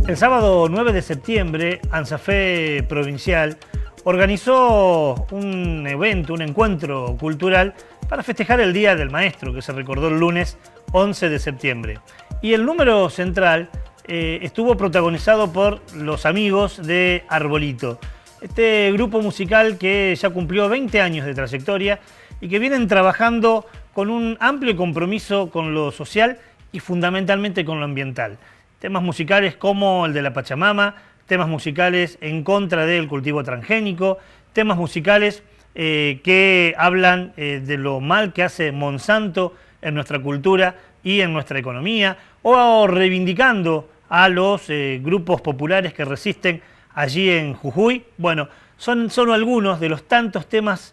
El sábado 9 de septiembre, ANSAFE Provincial organizó un evento, un encuentro cultural para festejar el Día del Maestro, que se recordó el lunes 11 de septiembre. Y el número central estuvo protagonizado por los amigos de Arbolito, este grupo musical que ya cumplió 20 años de trayectoria y que vienen trabajando con un amplio compromiso con lo social y fundamentalmente con lo ambiental. Temas musicales como el de la Pachamama, temas musicales en contra del cultivo transgénico, temas musicales que hablan de lo mal que hace Monsanto en nuestra cultura y en nuestra economía, o reivindicando a los grupos populares que resisten allí en Jujuy. Bueno, son solo algunos de los tantos temas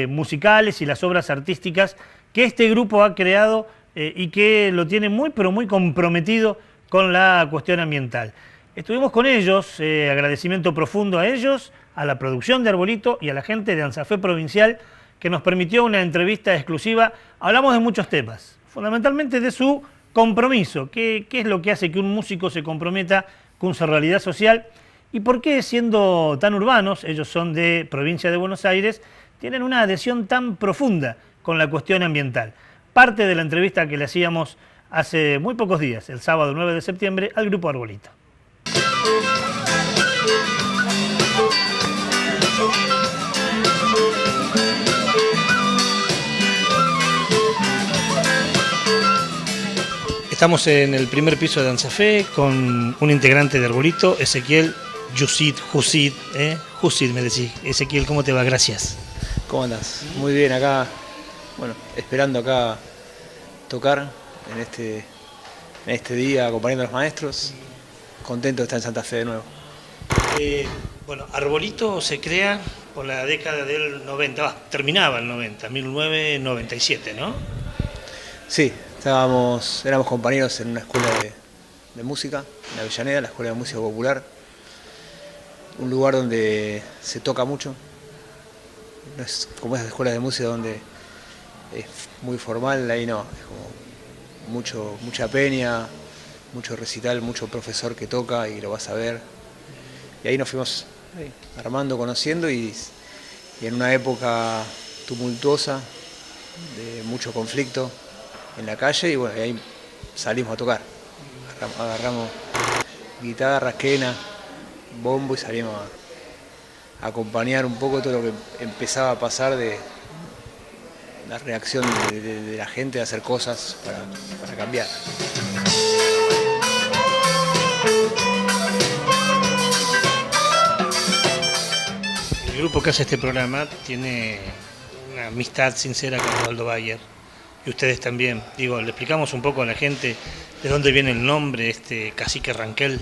musicales y las obras artísticas que este grupo ha creado y que lo tiene muy pero muy comprometido con la cuestión ambiental. Estuvimos con ellos, agradecimiento profundo a ellos, a la producción de Arbolito y a la gente de ANSAFE Provincial que nos permitió una entrevista exclusiva. Hablamos de muchos temas, fundamentalmente de su compromiso, qué es lo que hace que un músico se comprometa con su realidad social y por qué, siendo tan urbanos, ellos son de provincia de Buenos Aires, tienen una adhesión tan profunda con la cuestión ambiental. Parte de la entrevista que le hacíamos hace muy pocos días, el sábado 9 de septiembre, al Grupo Arbolito. Estamos en el primer piso de ANSAFE con un integrante de Arbolito, Ezequiel Jusid, me decís. Ezequiel, ¿cómo te va? Gracias. ¿Cómo andás? Muy bien, acá, bueno, esperando acá tocar en este día, acompañando a los maestros. Contento de estar en Santa Fe de nuevo. Bueno, Arbolito se crea por la década del 90, terminaba el 90, 1997, ¿no? Sí, éramos compañeros en una escuela de música, en Avellaneda, la Escuela de Música Popular. Un lugar donde se toca mucho. No es como esas escuelas de música donde es muy formal, ahí no, es como mucha peña, mucho recital, mucho profesor que toca y lo vas a ver. Y ahí nos fuimos armando, conociendo y en una época tumultuosa, de mucho conflicto en la calle, y bueno, y ahí salimos a tocar. Agarramos guitarra, quena, bombo y salimos a acompañar un poco todo lo que empezaba a pasar de la reacción de la gente a hacer cosas para cambiar. El grupo que hace este programa tiene una amistad sincera con Osvaldo Bayer y ustedes también. Digo, le explicamos un poco a la gente de dónde viene el nombre, Cacique Ranquel.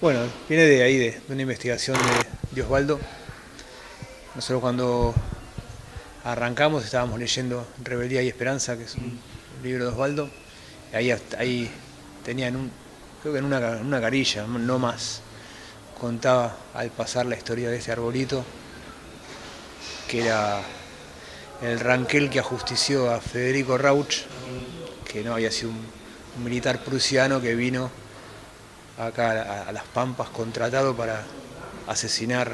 Bueno, viene de ahí, de una investigación de Osvaldo. Nosotros cuando arrancamos estábamos leyendo Rebeldía y Esperanza, que es un libro de Osvaldo. Ahí tenían creo que en una carilla, no más, contaba al pasar la historia de este arbolito, que era el Ranquel que ajustició a Federico Rauch, que no había sido un militar prusiano que vino acá a las Pampas contratado para asesinar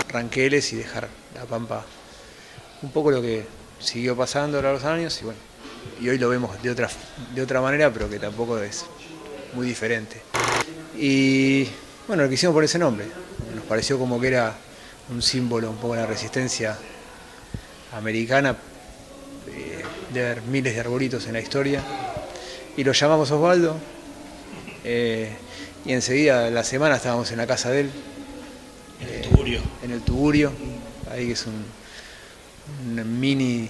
ranqueles y dejar la Pampa un poco lo que siguió pasando a lo largo de los años, y bueno, y hoy lo vemos de otra manera, pero que tampoco es muy diferente. Y bueno, lo quisimos por ese nombre, nos pareció como que era un símbolo un poco de la resistencia americana, de haber miles de arbolitos en la historia, y lo llamamos Osvaldo. Y enseguida, la semana, estábamos en la casa de él. En el Tugurio, ahí que es un mini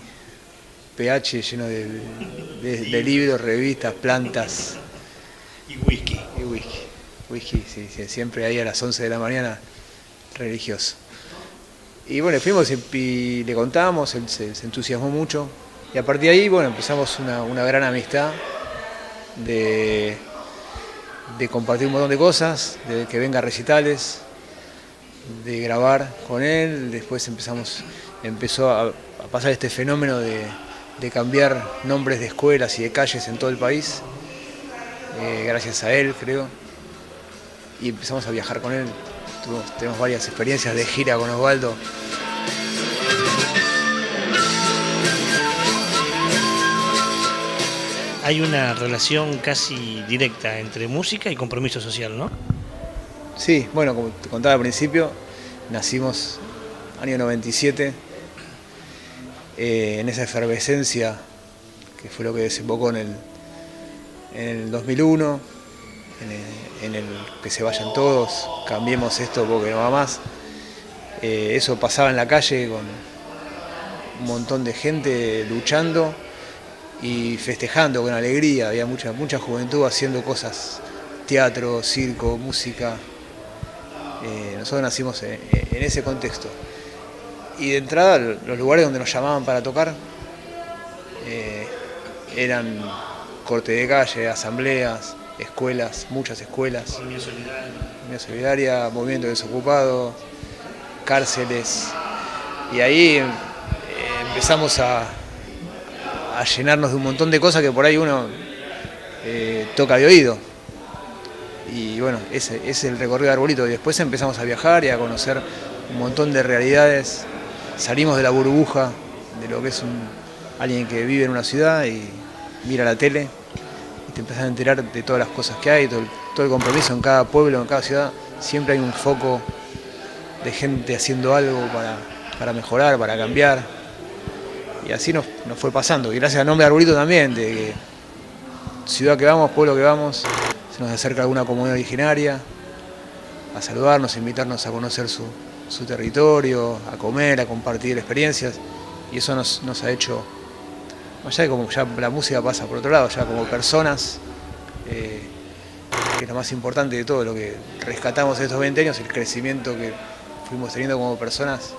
PH lleno de libros, revistas, plantas. Y whisky. Whisky, sí, siempre ahí a las 11 de la mañana, religioso. Y bueno, fuimos y le contamos, él se entusiasmó mucho. Y a partir de ahí, bueno, empezamos una gran amistad de compartir un montón de cosas, de que venga a recitales, de grabar con él. Después empezó a pasar este fenómeno de cambiar nombres de escuelas y de calles en todo el país, gracias a él, creo. y empezamos a viajar con él. Tenemos varias experiencias de gira con Osvaldo. Hay una relación casi directa entre música y compromiso social, ¿no? Sí, bueno, como te contaba al principio, nacimos año 97, en esa efervescencia que fue lo que desembocó en el 2001, en el que se vayan todos, cambiemos esto porque no va más. Eso pasaba en la calle con un montón de gente luchando y festejando con alegría. Había mucha juventud haciendo cosas, teatro, circo, música. Nosotros nacimos en ese contexto. Y de entrada, los lugares donde nos llamaban para tocar eran corte de calle, asambleas, escuelas, muchas escuelas. Unidad Solidaria, Movimiento Desocupado, cárceles. Y ahí empezamos a llenarnos de un montón de cosas que por ahí uno toca de oído. Y bueno, ese es el recorrido de Arbolito. Y después empezamos a viajar y a conocer un montón de realidades. Salimos de la burbuja de lo que es alguien que vive en una ciudad y mira la tele y te empezás a enterar de todas las cosas que hay, todo el compromiso en cada pueblo, en cada ciudad. Siempre hay un foco de gente haciendo algo para mejorar, para cambiar. Y así nos fue pasando. Y gracias al nombre de Arbolito también, de que ciudad que vamos, pueblo que vamos, se nos acerca alguna comunidad originaria a saludarnos, a invitarnos a conocer su territorio, a comer, a compartir experiencias. Y eso nos ha hecho, allá de como ya la música pasa por otro lado, ya como personas, que es lo más importante de todo, lo que rescatamos estos 20 años, el crecimiento que fuimos teniendo como personas,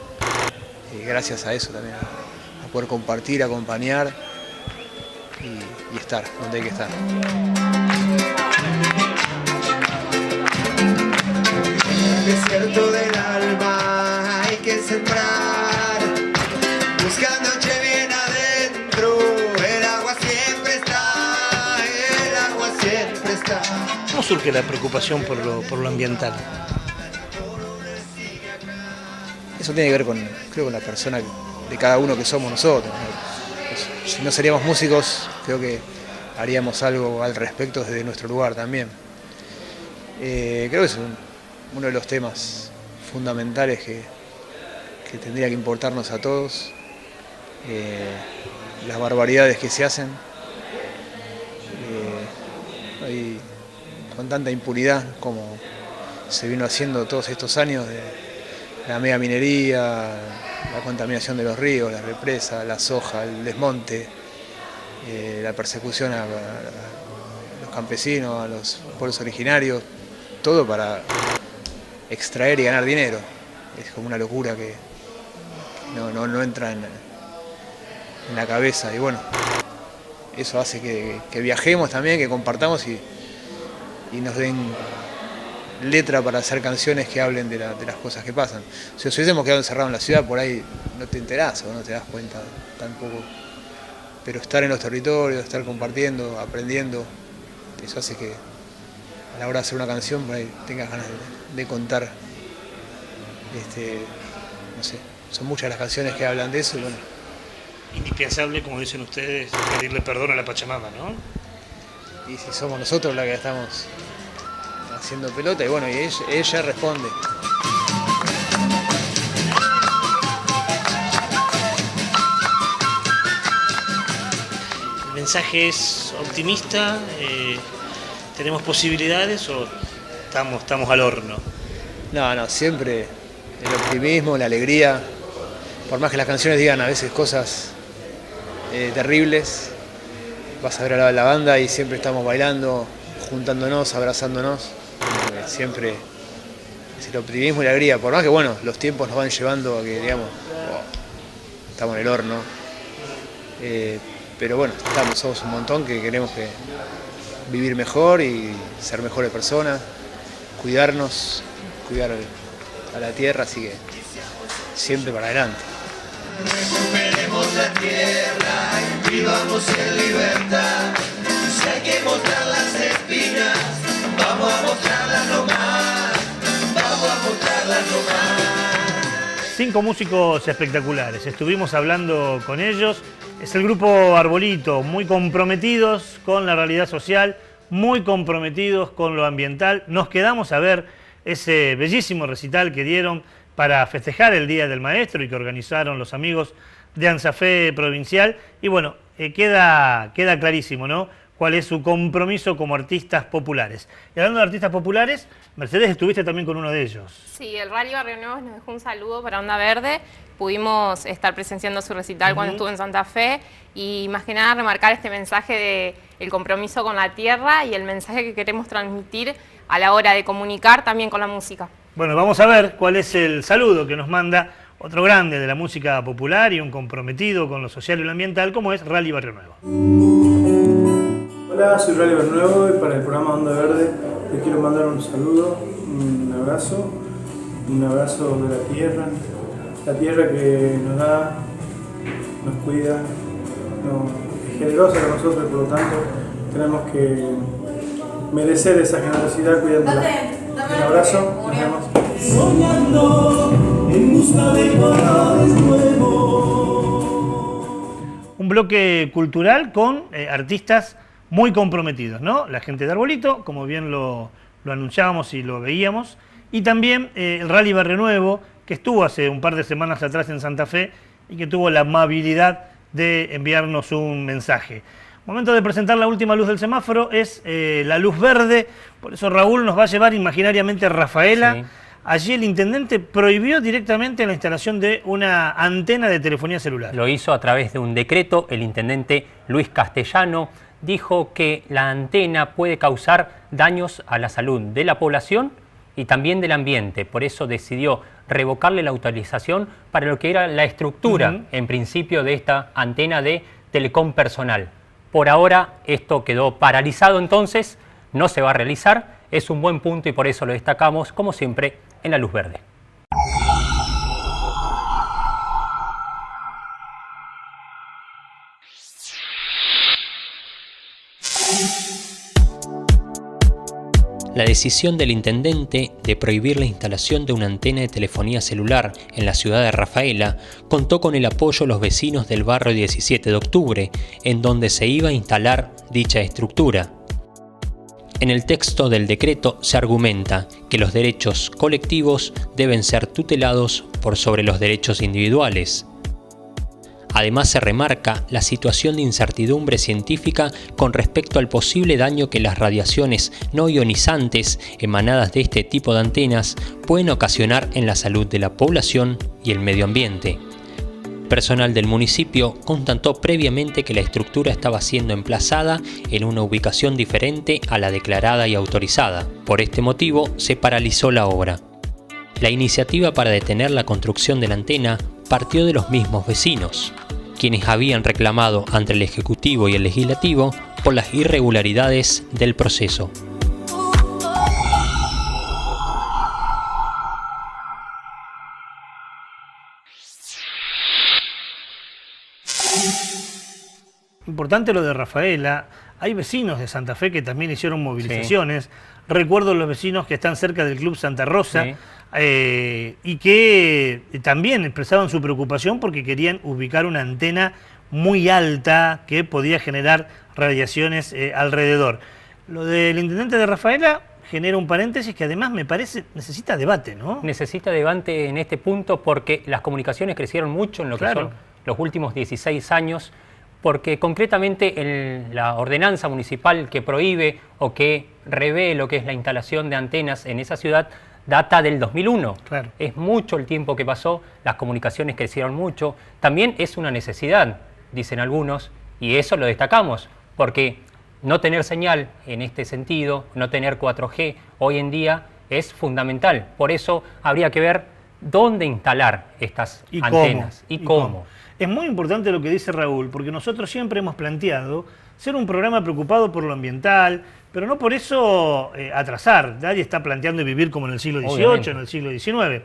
gracias a eso también, a poder compartir, acompañar y estar donde hay que estar. Desierto del alma hay que sembrar, buscando que viene adentro, el agua siempre está. ¿Cómo surge la preocupación por lo ambiental? Eso tiene que ver con la persona de cada uno que somos nosotros, ¿no? Si no seríamos músicos, creo que haríamos algo al respecto desde nuestro lugar también. Creo que es uno de los temas fundamentales que tendría que importarnos a todos, las barbaridades que se hacen, y con tanta impunidad como se vino haciendo todos estos años de la mega minería, la contaminación de los ríos, la represa, la soja, el desmonte, la persecución a los campesinos, a los pueblos originarios, todo para extraer y ganar dinero. Es como una locura que no entra en la cabeza. Y bueno, eso hace que viajemos también, que compartamos y nos den letra para hacer canciones que hablen de las cosas que pasan. Si nos hubiésemos quedado encerrados en la ciudad, por ahí no te enterás o no te das cuenta tampoco. Pero estar en los territorios, estar compartiendo, aprendiendo, eso hace que a la hora de hacer una canción por ahí tengas ganas de contar. No sé, son muchas las canciones que hablan de eso y bueno. Indispensable, como dicen ustedes, pedirle perdón a la Pachamama, ¿no? Y si somos nosotros la que estamos haciendo pelota, y bueno, y ella responde. ¿El mensaje es optimista? ¿Tenemos posibilidades o estamos al horno? No, siempre el optimismo, la alegría, por más que las canciones digan a veces cosas terribles, vas a ver a la banda y siempre estamos bailando, juntándonos, abrazándonos, siempre es el optimismo y la alegría, por más que bueno, los tiempos nos van llevando a que digamos, estamos en el horno, pero bueno, somos un montón que queremos vivir mejor y ser mejores personas, cuidarnos, cuidar a la tierra, así que siempre para adelante. Recuperemos la tierra y vivamos en libertad. Si hay que mostrar las espinas, vamos a mostrarlas nomás. 5 músicos espectaculares. Estuvimos hablando con ellos. Es el grupo Arbolito, muy comprometidos con la realidad social, muy comprometidos con lo ambiental. Nos quedamos a ver ese bellísimo recital que dieron para festejar el Día del Maestro y que organizaron los amigos de ANSAFE Provincial. Y bueno, queda clarísimo, ¿no?, cuál es su compromiso como artistas populares. Y hablando de artistas populares, Mercedes, estuviste también con uno de ellos. Sí, el Rally Barrio Nuevo nos dejó un saludo para Onda Verde. Pudimos estar presenciando su recital cuando estuvo en Santa Fe y más que nada remarcar este mensaje de el compromiso con la tierra y el mensaje que queremos transmitir a la hora de comunicar también con la música. Bueno, vamos a ver cuál es el saludo que nos manda otro grande de la música popular y un comprometido con lo social y lo ambiental como es Rally Barrio Nuevo. Hola, soy Rally Barrio Nuevo y para el programa Onda Verde les quiero mandar un saludo, un abrazo de la tierra que nos da, nos cuida, es generosa con nosotros y por lo tanto tenemos que merecer esa generosidad cuidándola. Un abrazo, nos vemos. Soñando en busca de colores nuevos. Un bloque cultural con artistas muy comprometidos, ¿no? La gente de Arbolito, como bien lo anunciábamos y lo veíamos, y también el Rally Barrio Nuevo, que estuvo hace un par de semanas atrás en Santa Fe y que tuvo la amabilidad de enviarnos un mensaje. Momento de presentar la última luz del semáforo, es la luz verde, por eso Raúl nos va a llevar imaginariamente a Rafaela. Sí. Allí el intendente prohibió directamente la instalación de una antena de telefonía celular. Lo hizo a través de un decreto. El intendente Luis Castellano dijo que la antena puede causar daños a la salud de la población y también del ambiente. Por eso decidió revocarle la autorización para lo que era la estructura, en principio, de esta antena de telecom personal. Por ahora esto quedó paralizado, entonces no se va a realizar. Es un buen punto y por eso lo destacamos, como siempre, en la luz verde. La decisión del intendente de prohibir la instalación de una antena de telefonía celular en la ciudad de Rafaela contó con el apoyo de los vecinos del barrio 17 de octubre, en donde se iba a instalar dicha estructura. En el texto del decreto se argumenta que los derechos colectivos deben ser tutelados por sobre los derechos individuales. Además se remarca la situación de incertidumbre científica con respecto al posible daño que las radiaciones no ionizantes emanadas de este tipo de antenas pueden ocasionar en la salud de la población y el medio ambiente. Personal del municipio constató previamente que la estructura estaba siendo emplazada en una ubicación diferente a la declarada y autorizada. Por este motivo se paralizó la obra. La iniciativa para detener la construcción de la antena partió de los mismos vecinos, quienes habían reclamado ante el Ejecutivo y el Legislativo por las irregularidades del proceso. Importante lo de Rafaela. Hay vecinos de Santa Fe que también hicieron movilizaciones. Sí. Recuerdo los vecinos que están cerca del Club Santa Rosa, sí, y que también expresaban su preocupación porque querían ubicar una antena muy alta que podía generar radiaciones alrededor. Lo del intendente de Rafaela genera un paréntesis que además me parece necesita debate, ¿no? Necesita debate en este punto porque las comunicaciones crecieron mucho en lo que son los últimos 16 años, porque concretamente la ordenanza municipal que prohíbe o que revé lo que es la instalación de antenas en esa ciudad data del 2001. Claro. Es mucho el tiempo que pasó, las comunicaciones crecieron mucho. También es una necesidad, dicen algunos, y eso lo destacamos, porque no tener señal en este sentido, no tener 4G hoy en día es fundamental. Por eso habría que ver dónde instalar estas antenas y cómo. Es muy importante lo que dice Raúl, porque nosotros siempre hemos planteado ser un programa preocupado por lo ambiental, pero no por eso atrasar. Nadie está planteando vivir como en el siglo XVIII, en el siglo XIX.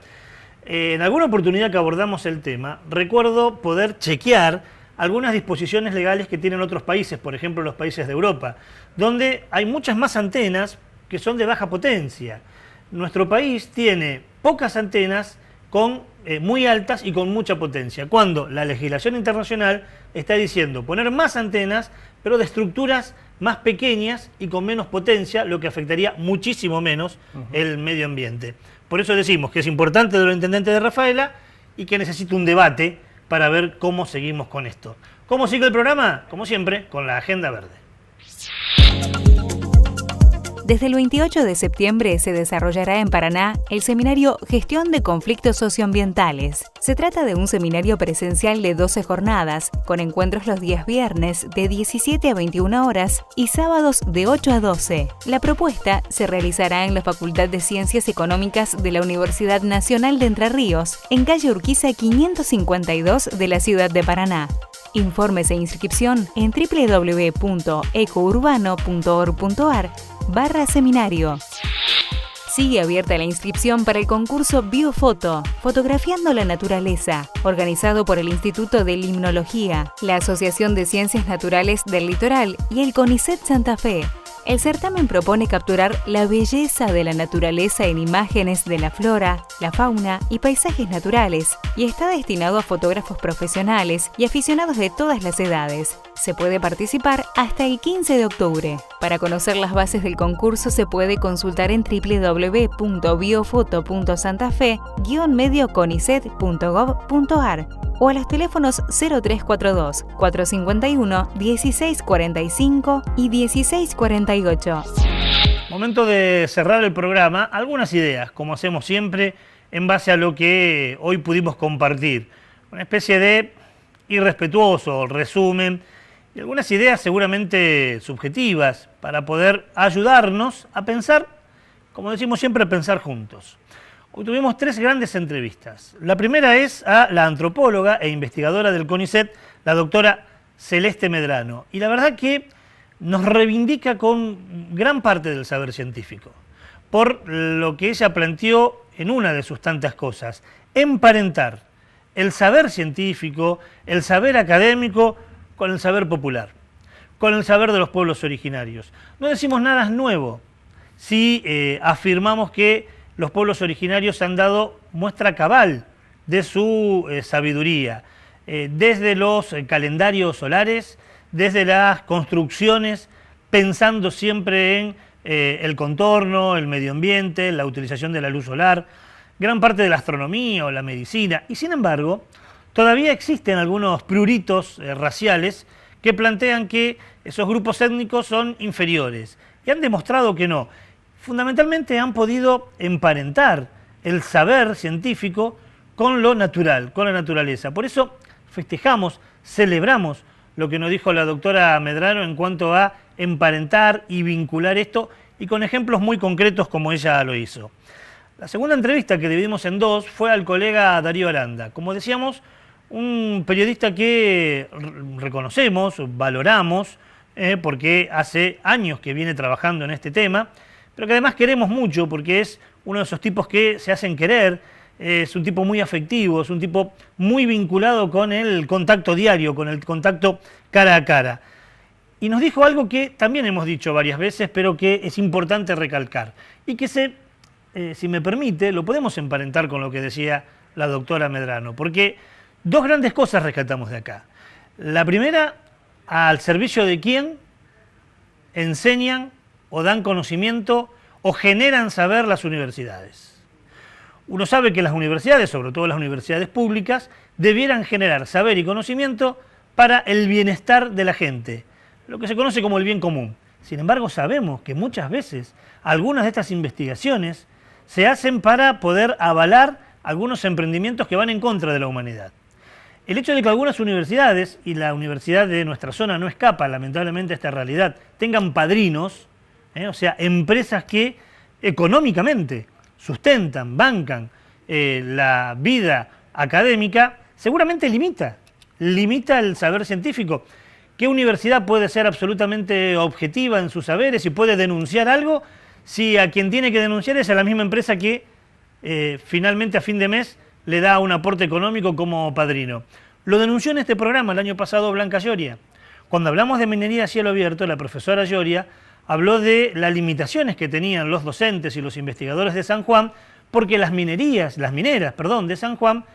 En alguna oportunidad que abordamos el tema, recuerdo poder chequear algunas disposiciones legales que tienen otros países, por ejemplo los países de Europa, donde hay muchas más antenas que son de baja potencia. Nuestro país tiene pocas antenas muy altas y con mucha potencia, cuando la legislación internacional está diciendo poner más antenas, pero de estructuras más pequeñas y con menos potencia, lo que afectaría muchísimo menos el medio ambiente. Por eso decimos que es importante lo del intendente de Rafaela y que necesita un debate para ver cómo seguimos con esto. ¿Cómo sigue el programa? Como siempre, con la Agenda Verde. Desde el 28 de septiembre se desarrollará en Paraná el seminario Gestión de Conflictos Socioambientales. Se trata de un seminario presencial de 12 jornadas, con encuentros los días viernes de 17 a 21 horas y sábados de 8 a 12. La propuesta se realizará en la Facultad de Ciencias Económicas de la Universidad Nacional de Entre Ríos, en calle Urquiza 552 de la ciudad de Paraná. Informes e inscripción en www.ecourbano.org.ar/seminario. Sigue abierta la inscripción para el concurso Biofoto, Fotografiando la Naturaleza, organizado por el Instituto de Limnología, la Asociación de Ciencias Naturales del Litoral y el CONICET Santa Fe. El certamen propone capturar la belleza de la naturaleza en imágenes de la flora, la fauna y paisajes naturales, y está destinado a fotógrafos profesionales y aficionados de todas las edades. Se puede participar hasta el 15 de octubre. Para conocer las bases del concurso se puede consultar en www.biofoto.santafe-medioconicet.gov.ar o a los teléfonos 0342 451 1645 y 1648. Momento de cerrar el programa. Algunas ideas, como hacemos siempre, en base a lo que hoy pudimos compartir. Una especie de irrespetuoso resumen y algunas ideas seguramente subjetivas para poder ayudarnos a pensar, como decimos siempre, a pensar juntos. Hoy tuvimos 3 grandes entrevistas. La primera es a la antropóloga e investigadora del CONICET, la doctora Celeste Medrano. Y la verdad que nos reivindica con gran parte del saber científico, por lo que ella planteó en una de sus tantas cosas: emparentar el saber científico, el saber académico, con el saber popular, con el saber de los pueblos originarios. No decimos nada nuevo si afirmamos que los pueblos originarios han dado muestra cabal de su sabiduría, desde los calendarios solares, desde las construcciones, pensando siempre en el contorno, el medio ambiente, la utilización de la luz solar, gran parte de la astronomía o la medicina. Y sin embargo, todavía existen algunos pruritos raciales que plantean que esos grupos étnicos son inferiores y han demostrado que no. Fundamentalmente han podido emparentar el saber científico con lo natural, con la naturaleza. Por eso festejamos, celebramos lo que nos dijo la doctora Medrano en cuanto a emparentar y vincular esto, y con ejemplos muy concretos como ella lo hizo. La segunda entrevista, que dividimos en 2, fue al colega Darío Aranda. Como decíamos, un periodista que reconocemos, valoramos, porque hace años que viene trabajando en este tema, pero que además queremos mucho porque es uno de esos tipos que se hacen querer, es un tipo muy afectivo, es un tipo muy vinculado con el contacto diario, con el contacto cara a cara. Y nos dijo algo que también hemos dicho varias veces, pero que es importante recalcar, y que si me permite, lo podemos emparentar con lo que decía la doctora Medrano, porque 2 grandes cosas rescatamos de acá. La primera, al servicio de quién enseñan o dan conocimiento o generan saber las universidades. Uno sabe que las universidades, sobre todo las universidades públicas, debieran generar saber y conocimiento para el bienestar de la gente, lo que se conoce como el bien común. Sin embargo, sabemos que muchas veces algunas de estas investigaciones se hacen para poder avalar algunos emprendimientos que van en contra de la humanidad. El hecho de que algunas universidades, y la universidad de nuestra zona no escapa lamentablemente a esta realidad, tengan padrinos, o sea, empresas que económicamente sustentan, bancan la vida académica, seguramente limita el saber científico. ¿Qué universidad puede ser absolutamente objetiva en sus saberes y puede denunciar algo si a quien tiene que denunciar es a la misma empresa que finalmente a fin de mes le da un aporte económico como padrino? Lo denunció en este programa el año pasado Blanca Lloria. Cuando hablamos de minería a cielo abierto, la profesora Lloria habló de las limitaciones que tenían los docentes y los investigadores de San Juan porque las mineras de San Juan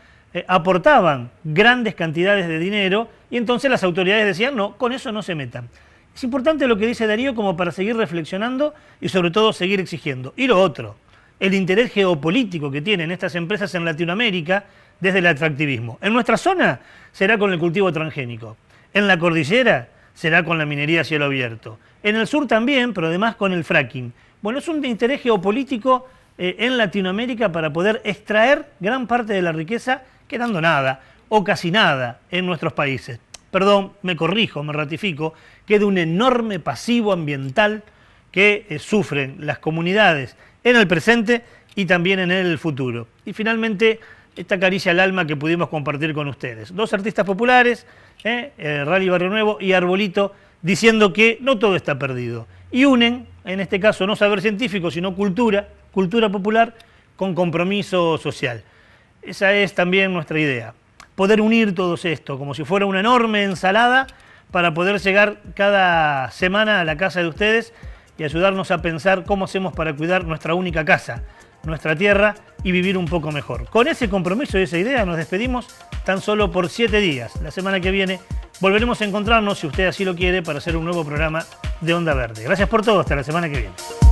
aportaban grandes cantidades de dinero y entonces las autoridades decían, no, con eso no se metan. Es importante lo que dice Darío como para seguir reflexionando y sobre todo seguir exigiendo. Y lo otro, el interés geopolítico que tienen estas empresas en Latinoamérica desde el atractivismo. En nuestra zona será con el cultivo transgénico, en la cordillera será con la minería a cielo abierto, en el sur también, pero además con el fracking. Bueno, es un interés geopolítico en Latinoamérica para poder extraer gran parte de la riqueza, quedando nada o casi nada en nuestros países. Perdón, me corrijo, me ratifico, queda un enorme pasivo ambiental que sufren las comunidades en el presente y también en el futuro. Y finalmente, esta caricia al alma que pudimos compartir con ustedes. Dos artistas populares, Rally Barrio Nuevo y Arbolito, diciendo que no todo está perdido. Y unen, en este caso, no saber científico, sino cultura popular con compromiso social. Esa es también nuestra idea. Poder unir todo esto como si fuera una enorme ensalada para poder llegar cada semana a la casa de ustedes y ayudarnos a pensar cómo hacemos para cuidar nuestra única casa, nuestra tierra y vivir un poco mejor. Con ese compromiso y esa idea nos despedimos tan solo por 7 días. La semana que viene volveremos a encontrarnos, si usted así lo quiere, para hacer un nuevo programa de Onda Verde. Gracias por todo, hasta la semana que viene.